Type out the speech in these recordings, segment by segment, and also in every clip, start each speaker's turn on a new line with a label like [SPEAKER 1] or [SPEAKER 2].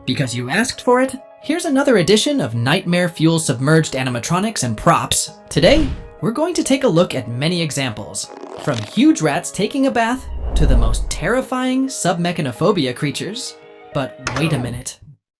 [SPEAKER 1] Because you asked for it, here's another edition of Nightmare Fuel Submerged Animatronics and Props. Today, we're going to take a look at many examples, from huge rats taking a bath to the most terrifying submechanophobia creatures. But wait a minute.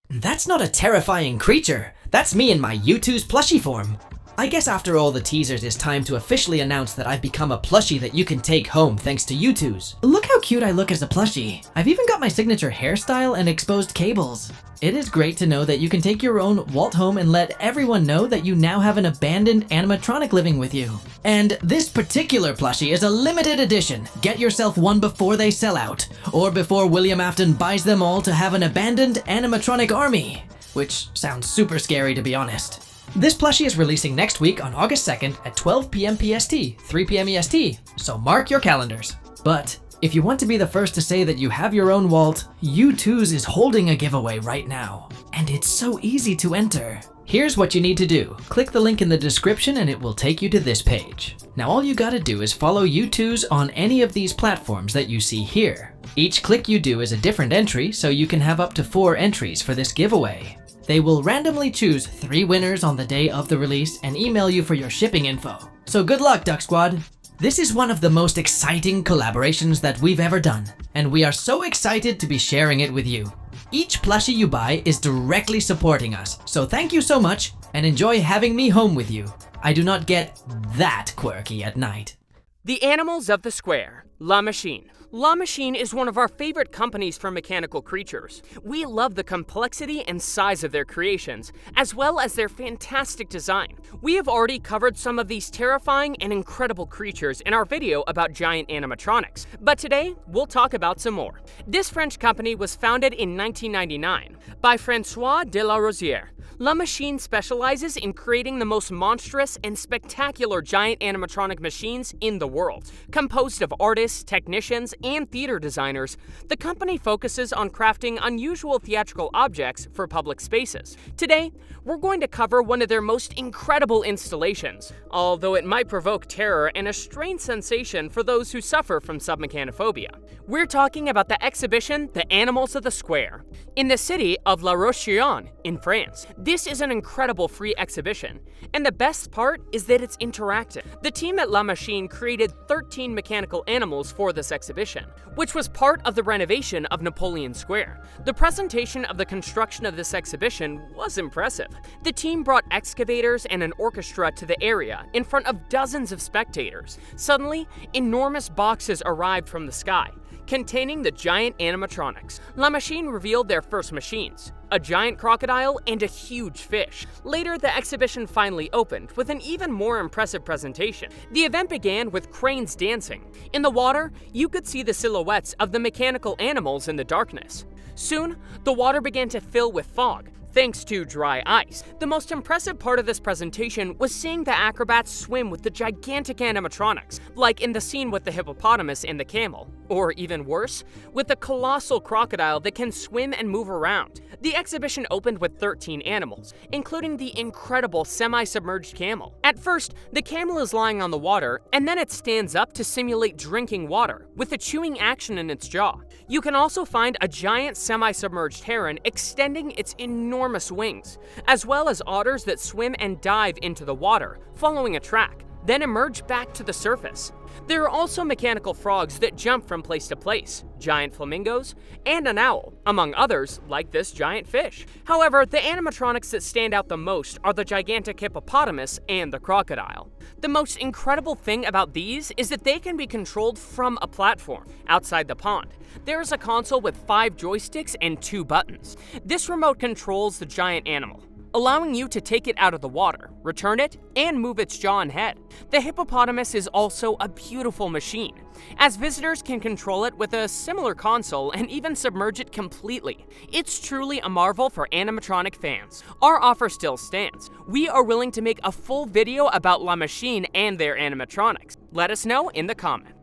[SPEAKER 1] That's not a terrifying creature. That's me in my Youtooz plushie form. I guess after all the teasers, it's time to officially announce that I've become a plushie that you can take home thanks to Youtooz. Look how cute I look as a plushie. I've even got my signature hairstyle and exposed cables. It is great to know that you can take your own Walt home and let everyone know that you now have an abandoned animatronic living with you. And this particular plushie is a limited edition. Get yourself one before they sell out, or before William Afton buys them all to have an abandoned animatronic army. Which sounds super scary, to be honest. This plushie is releasing next week on August 2nd at 12 p.m. PST, 3 p.m. EST, so mark your calendars. But if you want to be the first to say that you have your own Walt, Youtooz is holding a giveaway right now. And it's so easy to enter. Here's what you need to do. Click the link in the description and it will take you to this page. Now all you gotta do is follow Youtooz on any of these platforms that you see here. Each click you do is a different entry, so you can have up to 4 entries for this giveaway. They will randomly choose 3 winners on the day of the release and email you for your shipping info. So good luck, Duck Squad! This is one of the most exciting collaborations that we've ever done, and we are so excited to be sharing it with you. Each plushie you buy is directly supporting us, so thank you so much and enjoy having me home with you. I do not get that quirky at night.
[SPEAKER 2] The Animals of the Square, La Machine. La Machine is one of our favorite companies for mechanical creatures. We love the complexity and size of their creations, as well as their fantastic design. We have already covered some of these terrifying and incredible creatures in our video about giant animatronics, but today we'll talk about some more. This French company was founded in 1999 by François de la Rosière. La Machine specializes in creating the most monstrous and spectacular giant animatronic machines in the world. Composed of artists, technicians, and theater designers, the company focuses on crafting unusual theatrical objects for public spaces. Today, we're going to cover one of their most incredible installations, although it might provoke terror and a strange sensation for those who suffer from submechanophobia. We're talking about the exhibition, The Animals of the Square, in the city of La Roche-Guyon in France. This is an incredible free exhibition, and the best part is that it's interactive. The team at La Machine created 13 mechanical animals for this exhibition, which was part of the renovation of Napoleon Square. The presentation of the construction of this exhibition was impressive. The team brought excavators and an orchestra to the area in front of dozens of spectators. Suddenly, enormous boxes arrived from the sky, containing the giant animatronics. La Machine revealed their first machines, a giant crocodile and a huge fish. Later, the exhibition finally opened with an even more impressive presentation. The event began with cranes dancing. In the water, you could see the silhouettes of the mechanical animals in the darkness. Soon, the water began to fill with fog, thanks to dry ice. The most impressive part of this presentation was seeing the acrobats swim with the gigantic animatronics, like in the scene with the hippopotamus and the camel, or even worse, with the colossal crocodile that can swim and move around. The exhibition opened with 13 animals, including the incredible semi-submerged camel. At first, the camel is lying on the water, and then it stands up to simulate drinking water, with a chewing action in its jaw. You can also find a giant semi-submerged heron extending its enormous wings, as well as otters that swim and dive into the water, following a track, then emerge back to the surface. There are also mechanical frogs that jump from place to place, giant flamingos, and an owl, among others, like this giant fish. However, the animatronics that stand out the most are the gigantic hippopotamus and the crocodile. The most incredible thing about these is that they can be controlled from a platform outside the pond. There is a console with 5 joysticks and 2 buttons. This remote controls the giant animal, allowing you to take it out of the water, return it, and move its jaw and head. The hippopotamus is also a beautiful machine, as visitors can control it with a similar console and even submerge it completely. It's truly a marvel for animatronic fans. Our offer still stands. We are willing to make a full video about La Machine and their animatronics. Let us know in the comments.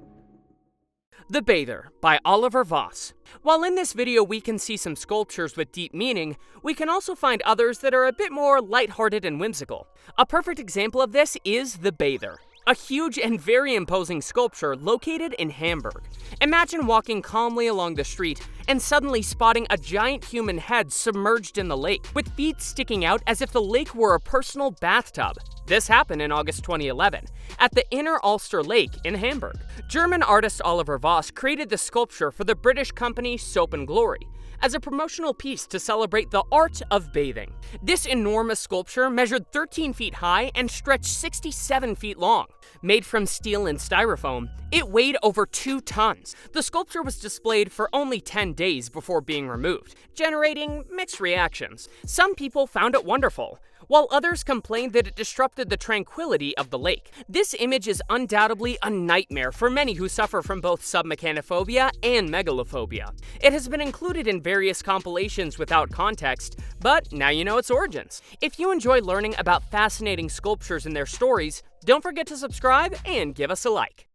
[SPEAKER 2] The Bather by Oliver Voss. While in this video we can see some sculptures with deep meaning, we can also find others that are a bit more lighthearted and whimsical. A perfect example of this is The Bather, a huge and very imposing sculpture located in Hamburg. Imagine walking calmly along the street and suddenly spotting a giant human head submerged in the lake, with feet sticking out as if the lake were a personal bathtub. This happened in August 2011 at the Inner Ulster Lake in Hamburg. German artist Oliver Voss created the sculpture for the British company Soap and Glory as a promotional piece to celebrate the art of bathing. This enormous sculpture measured 13 feet high and stretched 67 feet long. Made from steel and styrofoam, it weighed over 2 tons. The sculpture was displayed for only 10 days before being removed, generating mixed reactions. Some people found it wonderful, while others complained that it disrupted the tranquility of the lake. This image is undoubtedly a nightmare for many who suffer from both submechanophobia and megalophobia. It has been included in various compilations without context, but now you know its origins. If you enjoy learning about fascinating sculptures and their stories, don't forget to subscribe and give us a like.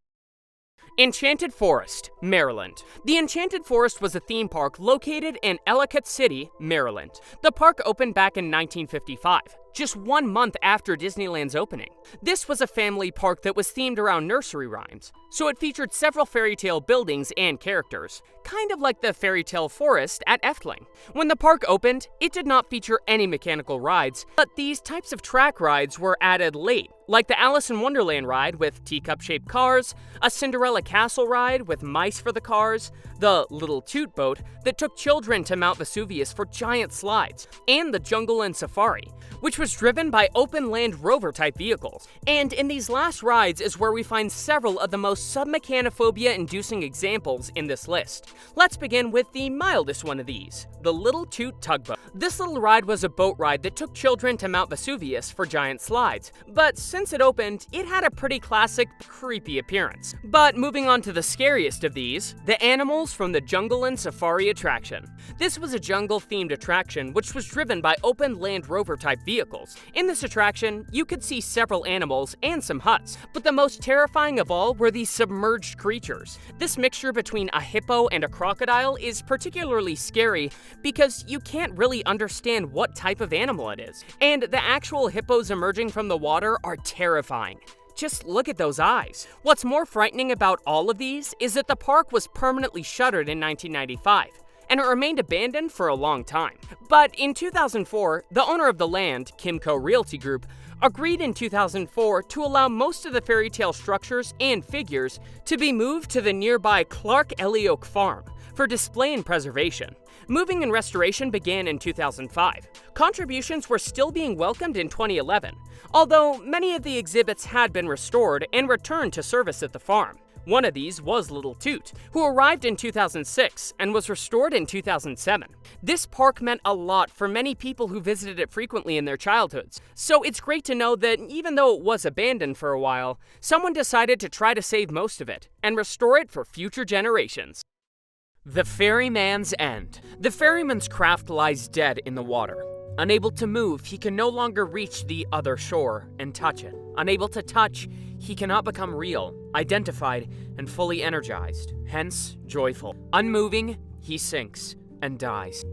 [SPEAKER 2] Enchanted Forest, Maryland. The Enchanted Forest was a theme park located in Ellicott City, Maryland. The park opened back in 1955, just 1 month after Disneyland's opening. This was a family park that was themed around nursery rhymes, so it featured several fairy tale buildings and characters, kind of like the fairy tale forest at Efteling. When the park opened, it did not feature any mechanical rides, but these types of track rides were added late, like the Alice in Wonderland ride with teacup-shaped cars, a Cinderella Castle ride with mice for the cars, the Little Toot Boat that took children to Mount Vesuvius for giant slides, and the Jungle and Safari, which was driven by open-land rover-type vehicles. And in these last rides is where we find several of the most submechanophobia-inducing examples in this list. Let's begin with the mildest one of these, the Little Toot Tugboat. This little ride was a boat ride that took children to Mount Vesuvius for giant slides, but since it opened, it had a pretty classic, creepy appearance. But moving on to the scariest of these, the animals from the Jungle and Safari attraction. This was a jungle-themed attraction which was driven by open Land Rover-type vehicles. In this attraction, you could see several animals and some huts, but the most terrifying of all were these submerged creatures. This mixture between a hippo and a crocodile is particularly scary because you can't really understand what type of animal it is. And the actual hippos emerging from the water are terrifying. Just look at those eyes. What's more frightening about all of these is that the park was permanently shuttered in 1995, and it remained abandoned for a long time. But in 2004, the owner of the land, Kimco Realty Group, agreed in 2004 to allow most of the fairy tale structures and figures to be moved to the nearby Clark Elioke Farm for display and preservation. Moving and restoration began in 2005. Contributions were still being welcomed in 2011, although many of the exhibits had been restored and returned to service at the farm. One of these was Little Toot, who arrived in 2006 and was restored in 2007. This park meant a lot for many people who visited it frequently in their childhoods, so it's great to know that even though it was abandoned for a while, someone decided to try to save most of it and restore it for future generations. The Ferryman's End. The ferryman's craft lies dead in the water. Unable to move, he can no longer reach the other shore and touch it. Unable to touch, he cannot become real, identified, and fully energized, hence joyful. Unmoving, he sinks and dies.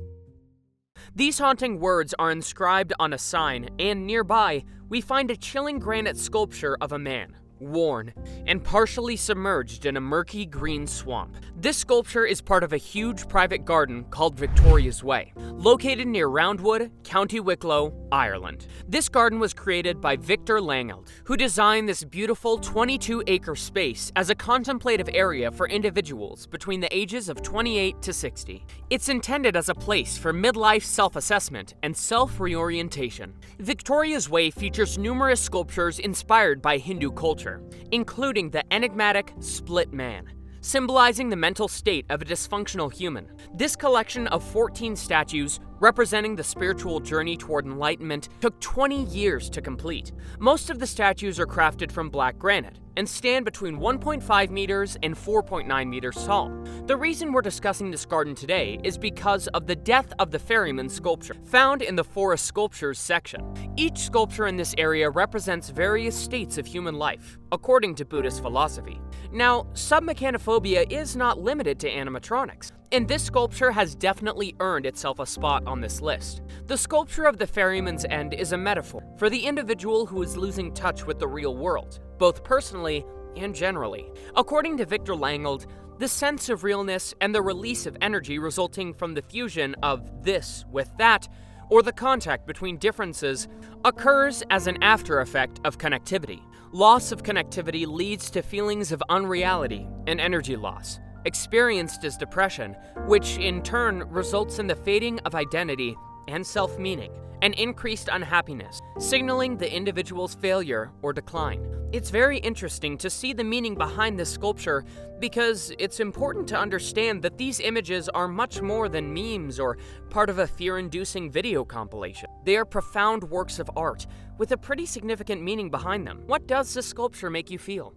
[SPEAKER 2] These haunting words are inscribed on a sign, and nearby, we find a chilling granite sculpture of a man, worn, and partially submerged in a murky green swamp. This sculpture is part of a huge private garden called Victoria's Way, located near Roundwood, County Wicklow, Ireland. This garden was created by Victor Langeld, who designed this beautiful 22-acre space as a contemplative area for individuals between the ages of 28 to 60. It's intended as a place for midlife self-assessment and self-reorientation. Victoria's Way features numerous sculptures inspired by Hindu culture, including the enigmatic Split Man, symbolizing the mental state of a dysfunctional human. This collection of 14 statues, representing the spiritual journey toward enlightenment, took 20 years to complete. Most of the statues are crafted from black granite and stand between 1.5 meters and 4.9 meters tall. The reason we're discussing this garden today is because of the death of the ferryman sculpture, found in the forest sculptures section. Each sculpture in this area represents various states of human life, according to Buddhist philosophy. Now, submechanophobia is not limited to animatronics. and this sculpture has definitely earned itself a spot on this list. The sculpture of the ferryman's end is a metaphor for the individual who is losing touch with the real world, both personally and generally. According to Victor Langold, the sense of realness and the release of energy resulting from the fusion of this with that, or the contact between differences, occurs as an after effect of connectivity. Loss of connectivity leads to feelings of unreality and energy loss, experienced as depression, which in turn results in the fading of identity and self-meaning, and increased unhappiness, signaling the individual's failure or decline. It's very interesting to see the meaning behind this sculpture because it's important to understand that these images are much more than memes or part of a fear-inducing video compilation. They are profound works of art with a pretty significant meaning behind them. What does this sculpture make you feel?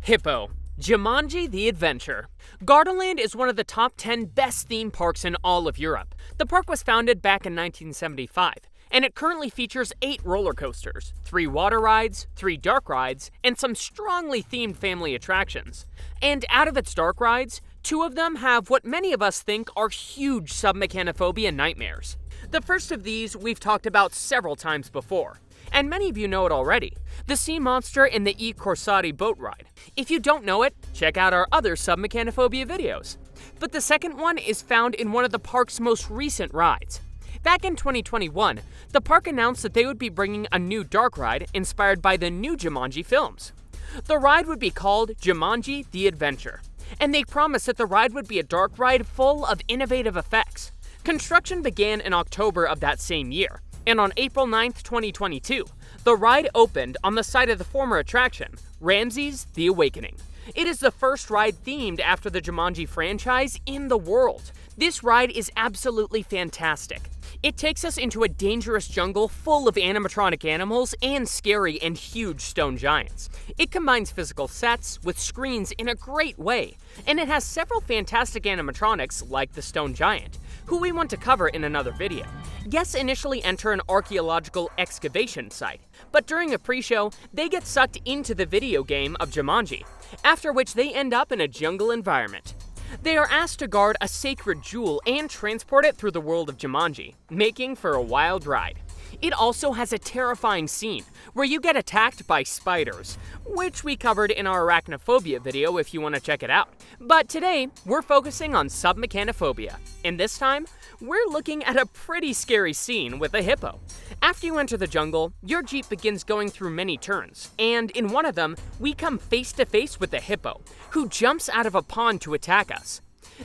[SPEAKER 2] Hippo. Jumanji: The Adventure. Gardaland is one of the top 10 best theme parks in all of Europe. The park was founded back in 1975, and it currently features 8 roller coasters, 3 water rides, 3 dark rides, and some strongly themed family attractions. And out of its dark rides, 2 of them have what many of us think are huge submechanophobia nightmares. The first of these we've talked about several times before, and many of you know it already, the sea monster in the I Corsari boat ride. If you don't know it, check out our other submechanophobia videos. But the second one is found in one of the park's most recent rides. Back in 2021, the park announced that they would be bringing a new dark ride inspired by the new Jumanji films. The ride would be called Jumanji: The Adventure, and they promised that the ride would be a dark ride full of innovative effects. Construction began in October of that same year, and on April 9th, 2022, the ride opened on the site of the former attraction, Ramses: The Awakening. It is the first ride themed after the Jumanji franchise in the world. This ride is absolutely fantastic. It takes us into a dangerous jungle full of animatronic animals and scary and huge stone giants. It combines physical sets with screens in a great way, and it has several fantastic animatronics like the stone giant, who we want to cover in another video. Guests initially enter an archaeological excavation site, but during a pre-show, they get sucked into the video game of Jumanji, after which they end up in a jungle environment. They are asked to guard a sacred jewel and transport it through the world of Jumanji, making for a wild ride. It also has a terrifying scene where you get attacked by spiders, which we covered in our arachnophobia video if you want to check it out. But today, we're focusing on submechanophobia, and this time, we're looking at a pretty scary scene with a hippo. After you enter the jungle, your jeep begins going through many turns, and in one of them, we come face to face with a hippo, who jumps out of a pond to attack us.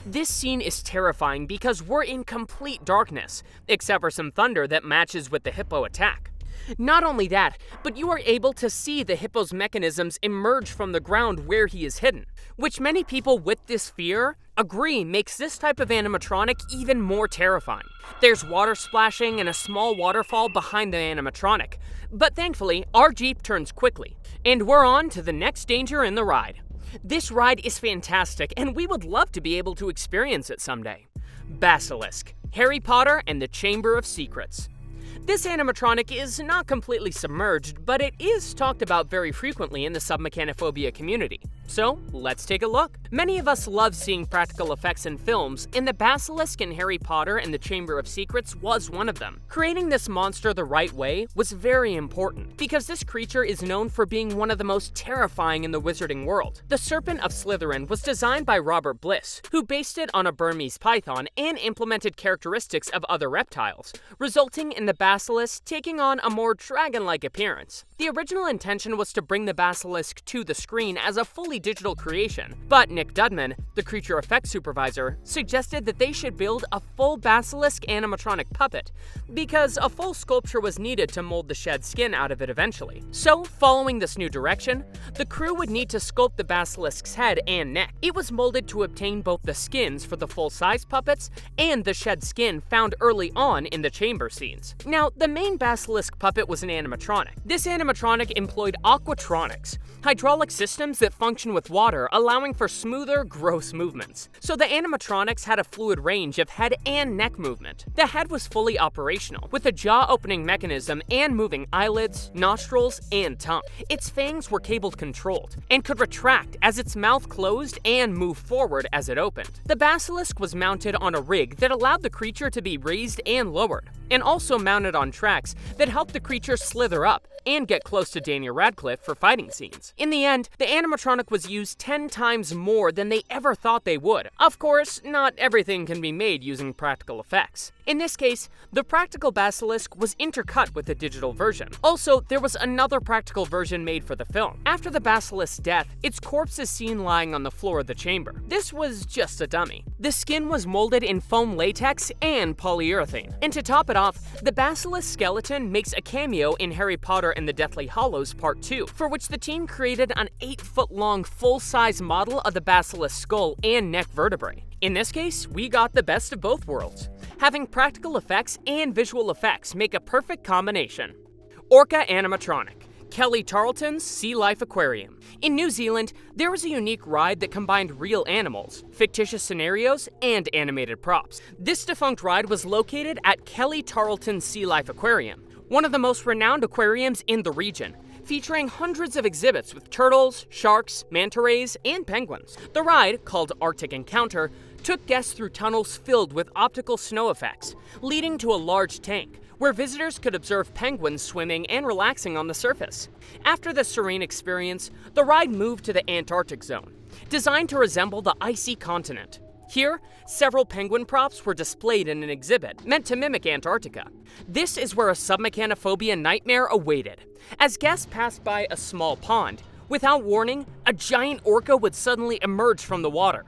[SPEAKER 2] This scene is terrifying because we're in complete darkness, except for some thunder that matches with the hippo attack. Not only that, but you are able to see the hippo's mechanisms emerge from the ground where he is hidden, which many people with this fear agree makes this type of animatronic even more terrifying. There's water splashing and a small waterfall behind the animatronic, but thankfully, our jeep turns quickly, and we're on to the next danger in the ride. This ride is fantastic, and we would love to be able to experience it someday. Basilisk, Harry Potter and the Chamber of Secrets. This animatronic is not completely submerged, but it is talked about very frequently in the submechanophobia community. So, let's take a look. Many of us love seeing practical effects in films, and the basilisk in Harry Potter and the Chamber of Secrets was one of them. Creating this monster the right way was very important, because this creature is known for being one of the most terrifying in the wizarding world. The Serpent of Slytherin was designed by Robert Bliss, who based it on a Burmese python and implemented characteristics of other reptiles, resulting in the basilisk taking on a more dragon-like appearance. The original intention was to bring the basilisk to the screen as a fully digital creation, but Nick Dudman, the creature effects supervisor, suggested that they should build a full basilisk animatronic puppet, because a full sculpture was needed to mold the shed skin out of it eventually. So, following this new direction, the crew would need to sculpt the basilisk's head and neck. It was molded to obtain both the skins for the full-size puppets and the shed skin found early on in the chamber scenes. Now, the main basilisk puppet was an animatronic. This animatronic employed aquatronics, hydraulic systems that function with water, allowing for smooth smoother, gross movements. So the animatronics had a fluid range of head and neck movement. The head was fully operational, with a jaw-opening mechanism and moving eyelids, nostrils, and tongue. Its fangs were cable-controlled and could retract as its mouth closed and move forward as it opened. The basilisk was mounted on a rig that allowed the creature to be raised and lowered, and also mounted on tracks that helped the creature slither up and get close to Daniel Radcliffe for fighting scenes. In the end, the animatronic was used 10 times more than they ever thought they would. Of course, not everything can be made using practical effects. In this case, the practical basilisk was intercut with the digital version. Also, there was another practical version made for the film. After the basilisk's death, its corpse is seen lying on the floor of the chamber. This was just a dummy. The skin was molded in foam latex and polyurethane. And to top it off, the basilisk skeleton makes a cameo in Harry Potter and the Deathly Hallows Part 2, for which the team created an 8-foot-long full-size model of the basilisk skull and neck vertebrae. In this case, we got the best of both worlds. Having practical effects and visual effects make a perfect combination. Orca Animatronic, Kelly Tarleton's Sea Life Aquarium. In New Zealand, there was a unique ride that combined real animals, fictitious scenarios, and animated props. This defunct ride was located at Kelly Tarleton's Sea Life Aquarium, one of the most renowned aquariums in the region, featuring hundreds of exhibits with turtles, sharks, manta rays, and penguins. The ride, called Arctic Encounter, took guests through tunnels filled with optical snow effects, leading to a large tank, where visitors could observe penguins swimming and relaxing on the surface. After the serene experience, the ride moved to the Antarctic zone, designed to resemble the icy continent. Here, several penguin props were displayed in an exhibit meant to mimic Antarctica. This is where a submechanophobia nightmare awaited. As guests passed by a small pond, without warning, a giant orca would suddenly emerge from the water.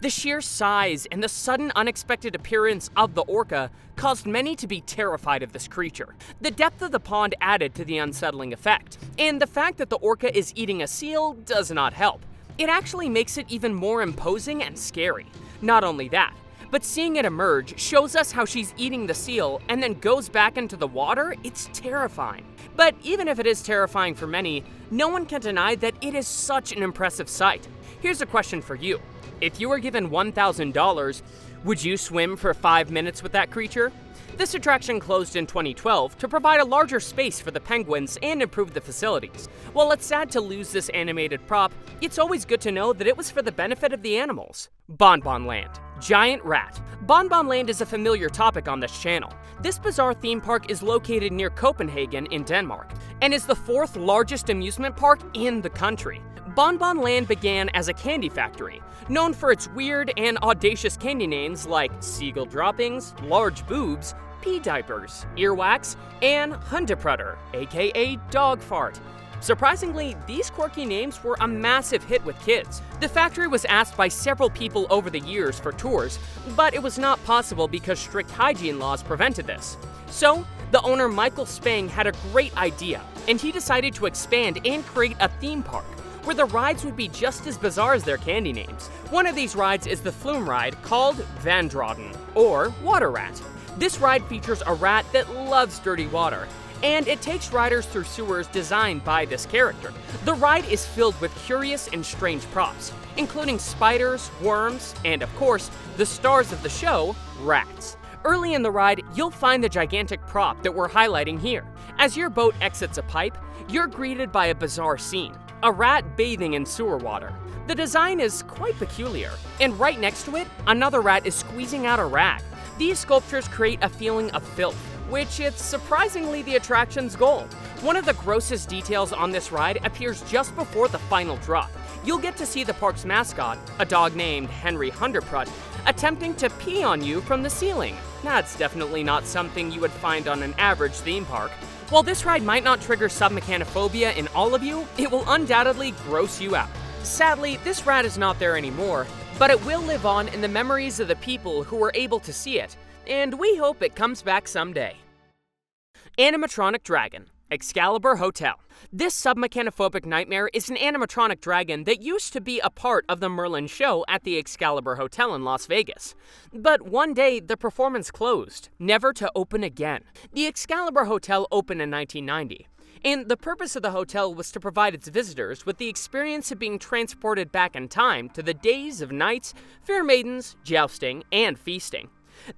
[SPEAKER 2] The sheer size and the sudden unexpected appearance of the orca caused many to be terrified of this creature. The depth of the pond added to the unsettling effect, and the fact that the orca is eating a seal does not help. It actually makes it even more imposing and scary. Not only that, but seeing it emerge shows us how she's eating the seal and then goes back into the water. It's terrifying. But even if it is terrifying for many, no one can deny that it is such an impressive sight. Here's a question for you. If you were given $1,000, would you swim for 5 minutes with that creature? This attraction closed in 2012 to provide a larger space for the penguins and improve the facilities. While it's sad to lose this animated prop, it's always good to know that it was for the benefit of the animals. Bon Bon Land, Giant Rat. Bon Bon Land is a familiar topic on this channel. This bizarre theme park is located near Copenhagen in Denmark and is the 4th largest amusement park in the country. Bon Bon Land began as a candy factory, known for its weird and audacious candy names like Seagull Droppings, Large Boobs, Pea Diapers, Earwax, and Hundeprutter, aka Dog Fart. Surprisingly, these quirky names were a massive hit with kids. The factory was asked by several people over the years for tours, but it was not possible because strict hygiene laws prevented this. So, the owner Michael Spang had a great idea, and he decided to expand and create a theme park where the rides would be just as bizarre as their candy names. One of these rides is the flume ride called Vandrotten, or Water Rat. This ride features a rat that loves dirty water, and it takes riders through sewers designed by this character. The ride is filled with curious and strange props, including spiders, worms, and of course, the stars of the show, rats. Early in the ride, you'll find the gigantic prop that we're highlighting here. As your boat exits a pipe, you're greeted by a bizarre scene. A rat bathing in sewer water. The design is quite peculiar, and right next to it, another rat is squeezing out a rag. These sculptures create a feeling of filth, which is surprisingly the attraction's goal. One of the grossest details on this ride appears just before the final drop. You'll get to see the park's mascot, a dog named Henry Hunderprut, attempting to pee on you from the ceiling. That's definitely not something you would find on an average theme park. While this ride might not trigger submechanophobia in all of you, it will undoubtedly gross you out. Sadly, this rat is not there anymore, but it will live on in the memories of the people who were able to see it, and we hope it comes back someday. Animatronic Dragon, Excalibur Hotel. This submechanophobic nightmare is an animatronic dragon that used to be a part of the Merlin show at the Excalibur Hotel in Las Vegas. But one day, the performance closed, never to open again. The Excalibur Hotel opened in 1990, and the purpose of the hotel was to provide its visitors with the experience of being transported back in time to the days of knights, fair maidens, jousting, and feasting.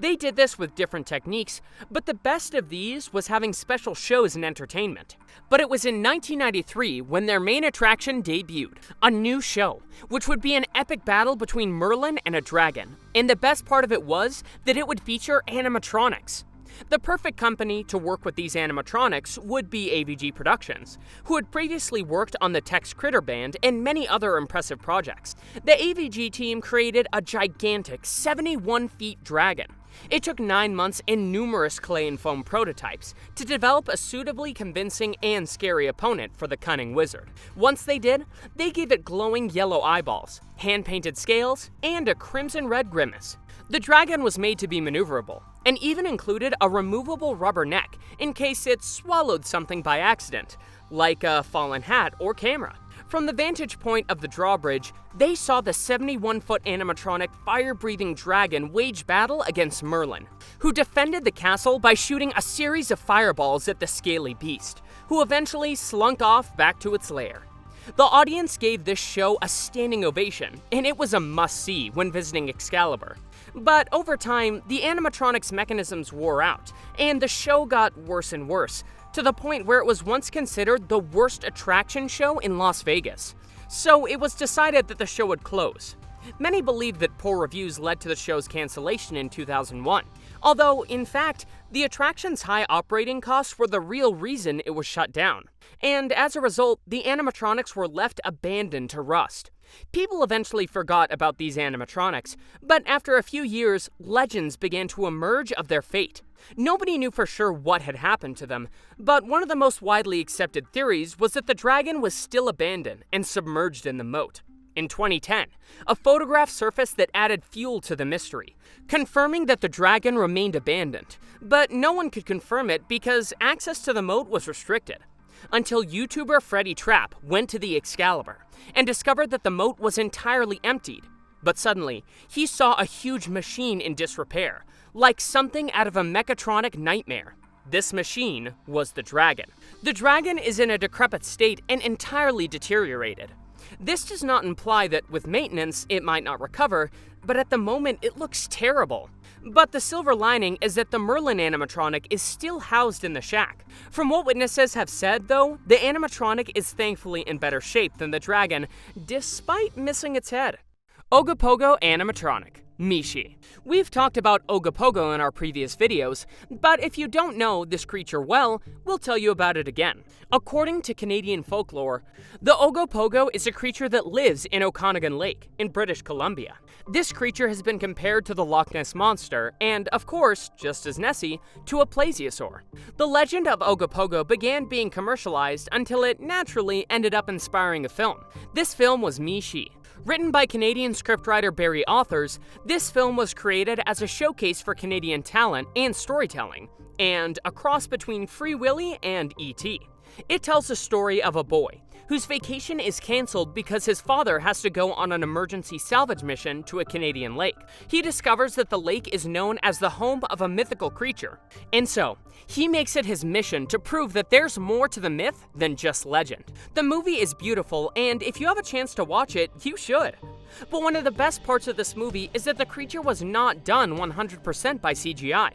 [SPEAKER 2] They did this with different techniques, but the best of these was having special shows and entertainment. But it was in 1993 when their main attraction debuted, a new show, which would be an epic battle between Merlin and a dragon. And the best part of it was that it would feature animatronics. The perfect company to work with these animatronics would be AVG Productions, who had previously worked on the Tex Critter Band and many other impressive projects. The AVG team created a gigantic 71-feet dragon. It took 9 months and numerous clay and foam prototypes to develop a suitably convincing and scary opponent for the cunning wizard. Once they did, they gave it glowing yellow eyeballs, hand-painted scales, and a crimson-red grimace. The dragon was made to be maneuverable, and even included a removable rubber neck in case it swallowed something by accident, like a fallen hat or camera. From the vantage point of the drawbridge, they saw the 71-foot animatronic fire-breathing dragon wage battle against Merlin, who defended the castle by shooting a series of fireballs at the scaly beast, who eventually slunk off back to its lair. The audience gave this show a standing ovation, and it was a must-see when visiting Excalibur. But over time, the animatronics mechanisms wore out, and the show got worse and worse, to the point where it was once considered the worst attraction show in Las Vegas. So it was decided that the show would close. Many believed that poor reviews led to the show's cancellation in 2001, although, in fact, the attraction's high operating costs were the real reason it was shut down. And as a result, the animatronics were left abandoned to rust. People eventually forgot about these animatronics, but after a few years, legends began to emerge of their fate. Nobody knew for sure what had happened to them, but one of the most widely accepted theories was that the dragon was still abandoned and submerged in the moat. In 2010, a photograph surfaced that added fuel to the mystery, confirming that the dragon remained abandoned, but no one could confirm it because access to the moat was restricted. Until YouTuber Freddy Trapp went to the Excalibur and discovered that the moat was entirely emptied. But suddenly, he saw a huge machine in disrepair, like something out of a mechatronic nightmare. This machine was the dragon. The dragon is in a decrepit state and entirely deteriorated. This does not imply that with maintenance it might not recover, but at the moment it looks terrible. But the silver lining is that the Merlin animatronic is still housed in the shack. From what witnesses have said, though, the animatronic is thankfully in better shape than the dragon, despite missing its head. Ogopogo animatronic, Mishi. We've talked about Ogopogo in our previous videos, but if you don't know this creature well, we'll tell you about it again. According to Canadian folklore, the Ogopogo is a creature that lives in Okanagan Lake in British Columbia. This creature has been compared to the Loch Ness Monster and, of course, just as Nessie, to a plesiosaur. The legend of Ogopogo began being commercialized until it naturally ended up inspiring a film. This film was Mishi. Written by Canadian scriptwriter Barry Authors, this film was created as a showcase for Canadian talent and storytelling, and a cross between Free Willy and E.T. It tells the story of a boy whose vacation is canceled because his father has to go on an emergency salvage mission to a Canadian lake. He discovers that the lake is known as the home of a mythical creature, and so he makes it his mission to prove that there's more to the myth than just legend. The movie is beautiful, and if you have a chance to watch it, you should. But one of the best parts of this movie is that the creature was not done 100% by CGI.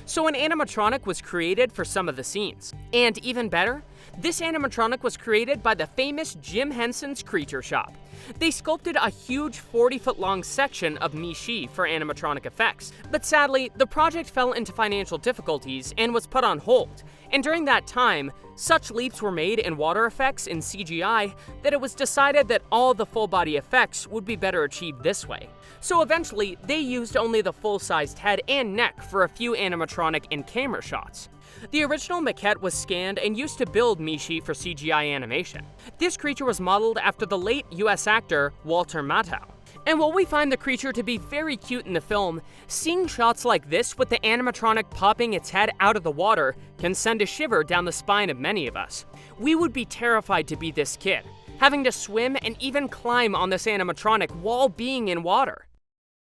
[SPEAKER 2] So an animatronic was created for some of the scenes. And even better, this animatronic was created by the famous Jim Henson's Creature Shop. They sculpted a huge 40-foot-long section of Mishi for animatronic effects, but sadly, the project fell into financial difficulties and was put on hold. And during that time, such leaps were made in water effects in CGI that it was decided that all the full-body effects would be better achieved this way. So eventually, they used only the full-sized head and neck for a few animatronic and camera shots. The original maquette was scanned and used to build Mishi for CGI animation. This creature was modeled after the late US actor Walter Matthau. And while we find the creature to be very cute in the film, seeing shots like this with the animatronic popping its head out of the water can send a shiver down the spine of many of us. We would be terrified to be this kid, having to swim and even climb on this animatronic while being in water.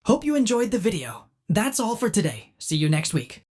[SPEAKER 1] Hope you enjoyed the video. That's all for today. See you next week.